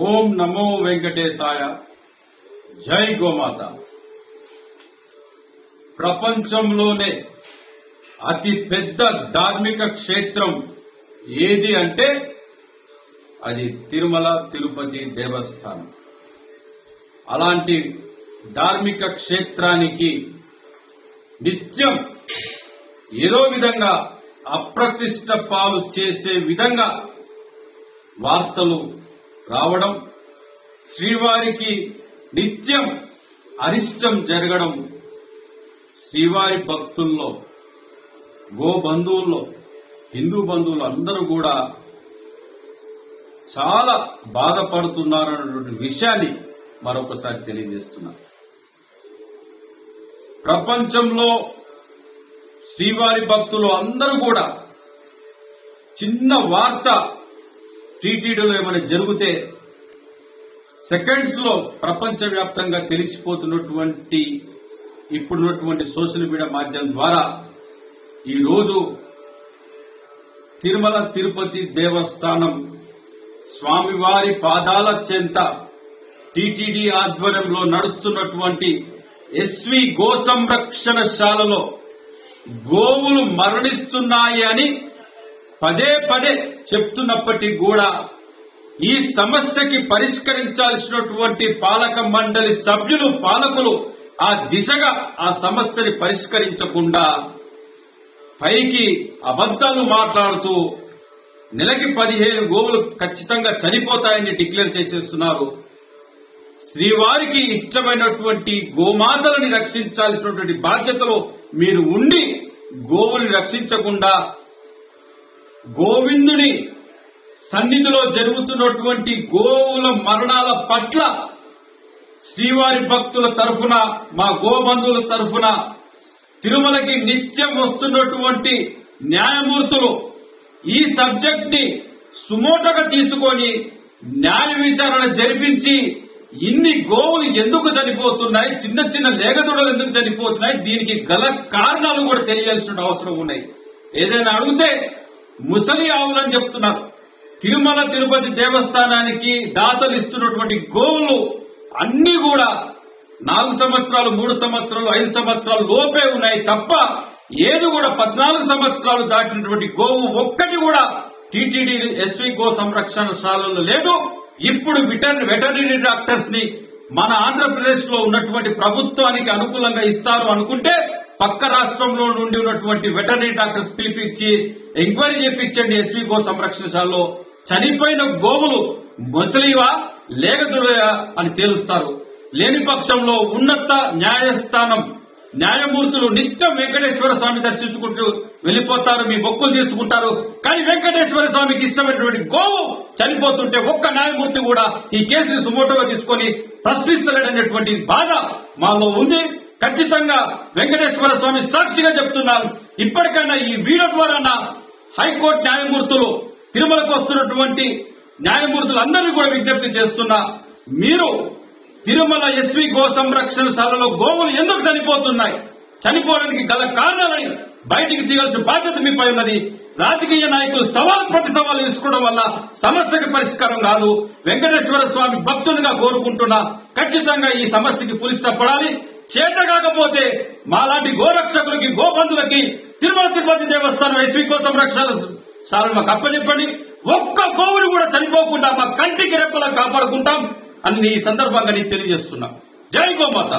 ఓం నమో వెంకటేశాయ. జై గోమాత. ప్రపంచంలోనే అతి పెద్ద ధార్మిక క్షేత్రం ఏది అంటే అది తిరుమల తిరుపతి దేవస్థానం. అలాంటి ధార్మిక క్షేత్రానికి నిత్యం ఏదో విధంగా అప్రతిష్ట పాలు చేసే విధంగా వార్తలు రావడం, శ్రీవారికి నిత్యం అరిష్టం జరగడం శ్రీవారి భక్తుల్లో, గో బంధువుల్లో, హిందూ బంధువులు అందరూ కూడా చాలా బాధపడుతున్నారన్నటువంటి విషయాన్ని మరొకసారి తెలియజేస్తున్నారు. ప్రపంచంలో శ్రీవారి భక్తులు అందరూ కూడా చిన్న వార్త టీటీడీలో ఏమైనా జరిగితే సెకండ్స్ లో ప్రపంచవ్యాప్తంగా తెలిసిపోతున్నటువంటి ఇప్పుడున్నటువంటి సోషల్ మీడియా మాధ్యమం ద్వారా ఈరోజు తిరుమల తిరుపతి దేవస్థానం స్వామివారి పాదాల చెంత టీటీడీ ఆధ్వర్యంలో నడుస్తున్నటువంటి ఎస్వి గో సంరక్షణశాలలో గోవులు మరణిస్తున్నాయి అని పదే పదే చెప్తున్నప్పటికీ కూడా ఈ సమస్యకి పరిష్కరించాల్సినటువంటి పాలక మండలి సభ్యులు, పాలకులు ఆ దిశగా ఆ సమస్యని పరిష్కరించకుండా పైకి అబద్దాలు మాట్లాడుతూ నెలకి 15 గోవులు ఖచ్చితంగా చనిపోతాయని డిక్లేర్ చేసేస్తున్నారు. శ్రీవారికి ఇష్టమైనటువంటి గోమాతలని రక్షించాల్సినటువంటి బాధ్యతలో మీరు ఉండి గోవుల్ని రక్షించకుండా గోవిందుని సన్నిధిలో జరుగుతున్నటువంటి గోవుల మరణాల పట్ల శ్రీవారి భక్తుల తరఫున, మా గోబంధువుల తరఫున తిరుమలకి నిత్యం వస్తున్నటువంటి న్యాయమూర్తులు ఈ సబ్జెక్ట్ ని సుమోటగా తీసుకొని న్యాయ విచారణ జరిపించి ఇన్ని గోవులు ఎందుకు చనిపోతున్నాయి, చిన్న చిన్న లేగదూడలు ఎందుకు చనిపోతున్నాయి, దీనికి గల కారణాలు కూడా తెలియాల్సిన అవసరం ఉన్నాయి. ఏదైనా అడిగితే ముసలి ఆవులని చెప్తున్నారు. తిరుమల తిరుపతి దేవస్థానానికి దాతలు ఇస్తున్నటువంటి గోవులు అన్ని కూడా 4 సంవత్సరాలు, 3 సంవత్సరాలు, 5 సంవత్సరాలు లోపే ఉన్నాయి తప్ప ఏది కూడా 14 సంవత్సరాలు దాటినటువంటి గోవు ఒక్కటి కూడా టీటీడీ ఎస్వి గో సంరక్షణశాలలో లేదు. ఇప్పుడు వెటర్నరీ డాక్టర్స్ ని మన ఆంధ్రప్రదేశ్ లో ఉన్నటువంటి ప్రభుత్వానికి అనుకూలంగా ఇస్తారు అనుకుంటే పక్క రాష్ట్రంలో నుండి ఉన్నటువంటి వెటర్నరీ డాక్టర్స్ పిలిపించి ఎంక్వైరీ చేపించండి. ఎస్వి గో సంరక్షణశాలలో చనిపోయిన గోవులు ముసలివా లేగదుడయా అని తేలుస్తారు. లేని పక్షంలో ఉన్నత న్యాయస్థానం న్యాయమూర్తులు నిత్యం వెంకటేశ్వర స్వామి దర్శించుకుంటూ వెళ్లిపోతారు, మీ మొక్కులు తీసుకుంటారు. కానీ వెంకటేశ్వర స్వామికి ఇష్టమైనటువంటి గోవు చనిపోతుంటే ఒక్క న్యాయమూర్తి కూడా ఈ కేసుని సుమోటోగా తీసుకొని ప్రశ్నిస్తలేడనేటువంటి బాధ మాలో ఉంది. ఖచ్చితంగా వెంకటేశ్వర స్వామి సాక్షిగా చెప్తున్నారు, ఇప్పటికైనా ఈ వీడియో ద్వారా హైకోర్టు న్యాయమూర్తులు, తిరుమలకు వస్తున్నటువంటి న్యాయమూర్తులందరినీ కూడా విజ్ఞప్తి చేస్తున్నా, మీరు తిరుమల ఎస్వి గో సంరక్షణశాలలో గోవులు ఎందుకు చనిపోతున్నాయి, చనిపోవడానికి గల కారణాలని బయటికి తీయాల్సిన బాధ్యత మీపై ఉన్నది. రాజకీయ నాయకులు ప్రతి సవాలు తీసుకోవడం వల్ల సమస్యకి పరిష్కారం కాదు. వెంకటేశ్వర స్వామి భక్తునిగా కోరుకుంటున్నా, ఖచ్చితంగా ఈ సమస్యకి పులిస్తపడాలి. చేత కాకపోతే మాలాంటి గోరక్షకులకి, గోబంధులకి తిరుమల తిరుపతి దేవస్థానం ఎస్వి గో సంరక్షణశాలను మాకు అప్పచెప్పండి. ఒక్క గోవులు కూడా చనిపోకుండా మా కంటికి రెప్పలా కాపాడుకుంటాం అని ఈ సందర్భంగా నేను తెలియజేస్తున్నా. జై గోమాత.